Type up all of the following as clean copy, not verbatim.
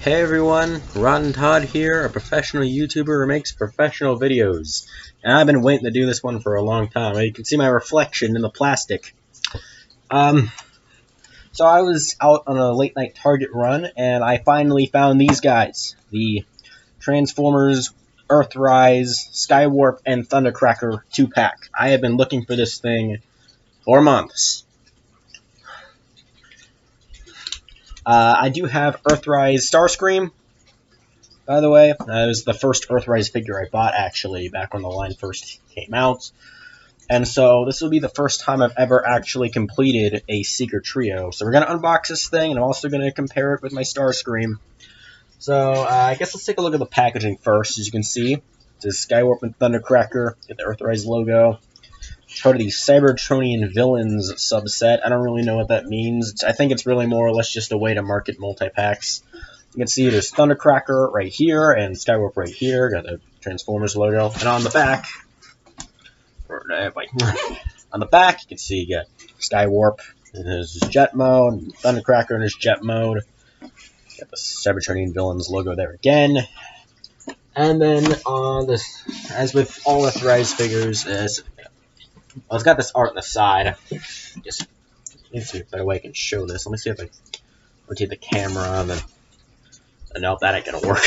Hey everyone, Rotten Todd here, a professional YouTuber who makes professional videos. And I've been waiting to do this one for a long time. You can see my reflection in the plastic. So I was out on a late night Target run, and I finally found these guys. The Transformers, Earthrise, Skywarp, and Thundercracker 2-pack. I have been looking for this thing for months. I do have Earthrise Starscream, by the way. That was the first Earthrise figure I bought, actually, back when the line first came out. And so this will be the first time I've ever actually completed a Seeker Trio. So we're going to unbox this thing, and I'm also going to compare it with my Starscream. So I guess let's take a look at the packaging first. As you can see, it's Skywarp and Thundercracker, get the Earthrise logo. Part of the Cybertronian Villains subset. I don't really know what that means. I think it's really more or less just a way to market multi-packs. You can see there's Thundercracker right here and Skywarp right here. Got the Transformers logo. And on the back, you can see you got Skywarp in his jet mode, and Thundercracker in his jet mode. Got the Cybertronian Villains logo there again. And then as with all Earthrise figures, it's got this art on the side. Just let me see if a better way I can show this. Let me see if I rotate the camera and then. Nope, that ain't gonna work.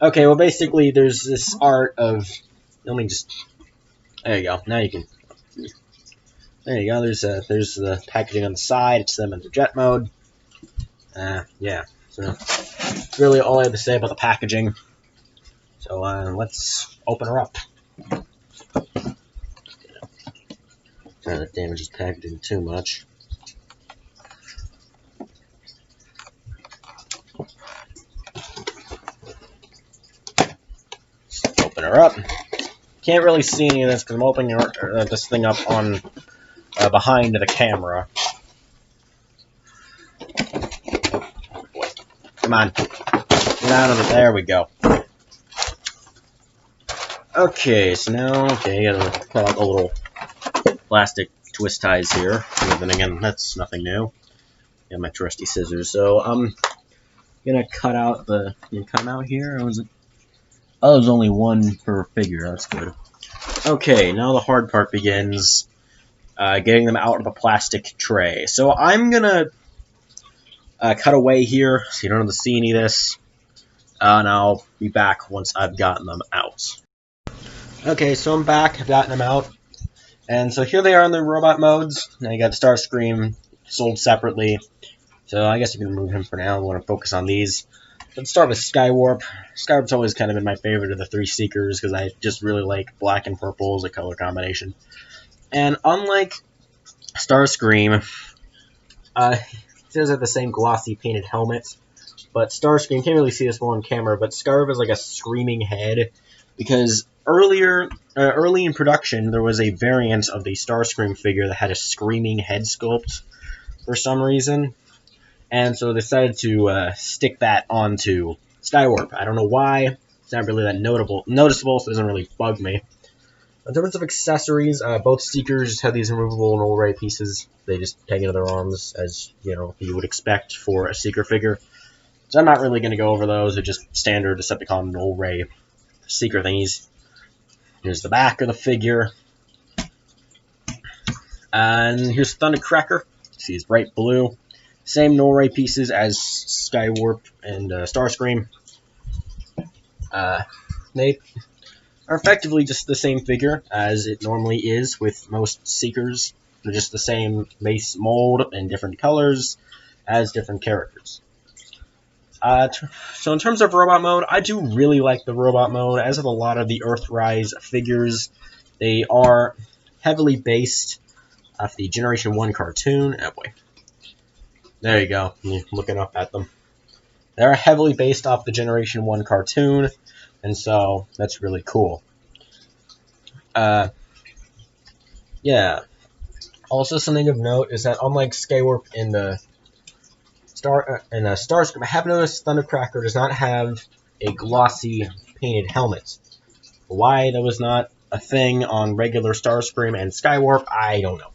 Okay, well basically there's this art of. Let me just. There you go. Now you can. There you go. There's the packaging on the side. It's them in the jet mode. Yeah. So really all I have to say about the packaging. So let's open her up. Trying to damage this packaging too much. Open her up. Can't really see any of this because I'm opening this thing up on behind the camera. Come on, get out of it. There we go. Okay, so now you gotta pull out the little plastic twist ties here. And then again, that's nothing new. Got my trusty scissors. So I'm gonna cut out the. You can cut them out here. Or was it? Oh, there's only one per figure. That's good. Okay, now the hard part begins. Getting them out of the plastic tray. So I'm gonna cut away here, so you don't have to see any of this. And I'll be back once I've gotten them out. Okay, so I'm back. I've gotten them out. And so here they are in the robot modes. Now you got Starscream sold separately. So I guess you can remove him for now. I want to focus on these. Let's start with Skywarp. Skywarp's always kind of been my favorite of the three Seekers because I just really like black and purple as a color combination. And unlike Starscream, it does have the same glossy painted helmet. But Starscream, can't really see this well on camera, but Skywarp is like a screaming head because early in production, there was a variant of the Starscream figure that had a screaming head sculpt for some reason. And so they decided to stick that onto Skywarp. I don't know why. It's not really that noticeable, so it doesn't really bug me. In terms of accessories, both Seekers have these removable null ray pieces. They just peg into their arms, as you would expect for a Seeker figure. So I'm not really going to go over those. They're just standard Decepticon null ray Seeker thingies. Here's the back of the figure. And here's Thundercracker. See, he's bright blue. Same null ray pieces as Skywarp and Starscream. They are effectively just the same figure as it normally is with most Seekers. They're just the same base mold in different colors as different characters. So in terms of robot mode, I do really like the robot mode, as with a lot of the Earthrise figures. They are heavily based off the Generation 1 cartoon. Oh boy. There you go. You're looking up at them. They're heavily based off the Generation 1 cartoon, and so that's really cool. Yeah. Also, something of note is that unlike Skywarp and Starscream, I have noticed Thundercracker does not have a glossy painted helmet. Why that was not a thing on regular Starscream and Skywarp, I don't know.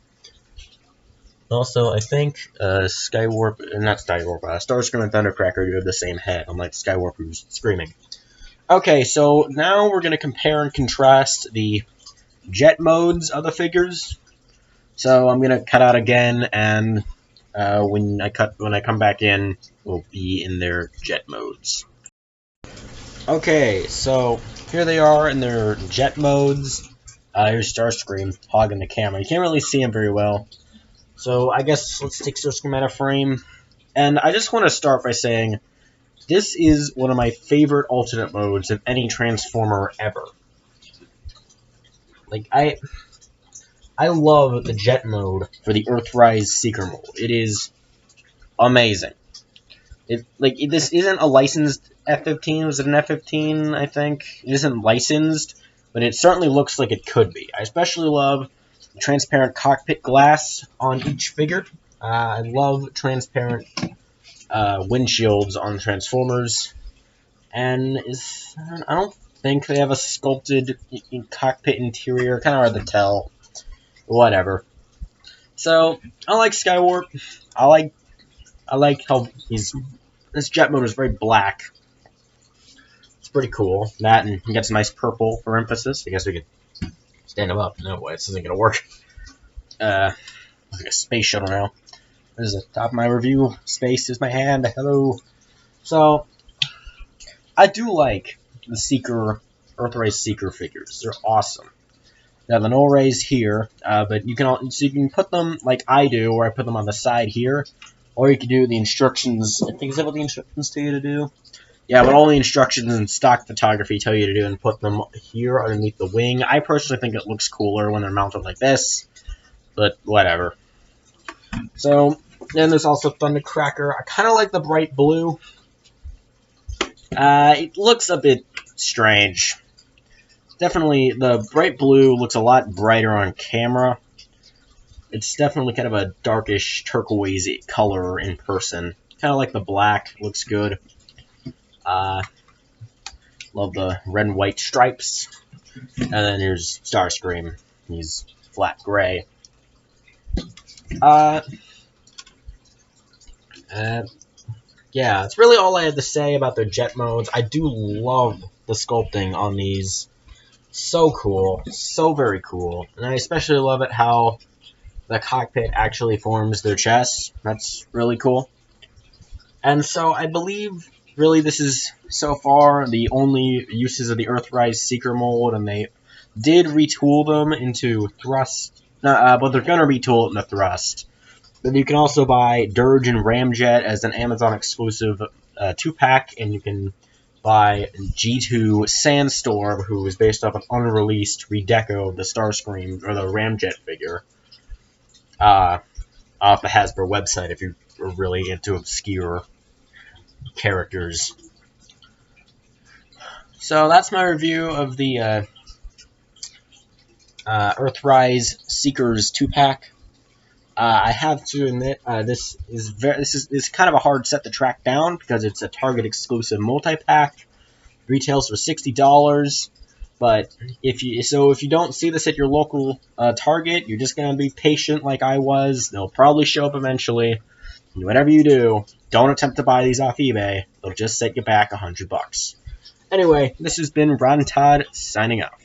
Also, I think Skywarp, not Skywarp, Starscream and Thundercracker do have the same head, unlike Skywarp who's screaming. Okay, so now we're going to compare and contrast the jet modes of the figures. So I'm going to cut out again, and when I come back in, we'll be in their jet modes. Okay, so here they are in their jet modes. Here's Starscream hogging the camera. You can't really see him very well. So I guess let's take Starscream out of frame. And I just want to start by saying this is one of my favorite alternate modes of any Transformer ever. Like, I love the jet mode for the Earthrise Seeker mode. It is amazing. This isn't a licensed F-15. Was it an F-15, I think? It isn't licensed, but it certainly looks like it could be. I especially love the transparent cockpit glass on each figure. I love transparent windshields on Transformers. And I don't think they have a sculpted cockpit interior. Kind of hard to tell. Whatever. So, I like Skywarp. I like how this jet mode is very black. It's pretty cool. That, and he gets a nice purple for emphasis. I guess we could stand him up. No way, this isn't gonna work. Like a space shuttle now. This is the top of my review. Space is my hand. Hello. So, I do like the Earthrise Seeker figures. They're awesome. Now the null rays here, but you can put them like I do, where I put them on the side here, or you can do the instructions. I think is that what the instructions tell you to do? Yeah, but all the instructions in stock photography tell you to do, and put them here underneath the wing. I personally think it looks cooler when they're mounted like this, but whatever. So then there's also Thundercracker. I kind of like the bright blue. It looks a bit strange. Definitely, the bright blue looks a lot brighter on camera. It's definitely kind of a darkish turquoisey color in person. Kind of like the black, looks good. Love the red and white stripes. And then here's Starscream. He's flat gray. Yeah, that's really all I had to say about their jet modes. I do love the sculpting on these. So cool. So very cool. And I especially love it how the cockpit actually forms their chest. That's really cool. And so I believe, really, this is, so far, the only uses of the Earthrise Seeker mold, and they did retool them into Thrust. But they're going to retool it into Thrust. But you can also buy Dirge and Ramjet as an Amazon exclusive 2-pack, and you can by G2 Sandstorm, who is based off an unreleased redeco of the Starscream, or the Ramjet figure, off the Hasbro website, if you're really into obscure characters. So that's my review of the Earthrise Seekers 2-pack. I have to admit, this is kind of a hard set to track down because it's a Target exclusive multi-pack. Retails for $60, but if you don't see this at your local Target, you're just gonna be patient like I was. They'll probably show up eventually. And whatever you do, don't attempt to buy these off eBay. They'll just set you back $100. Anyway, this has been Rod and Todd signing off.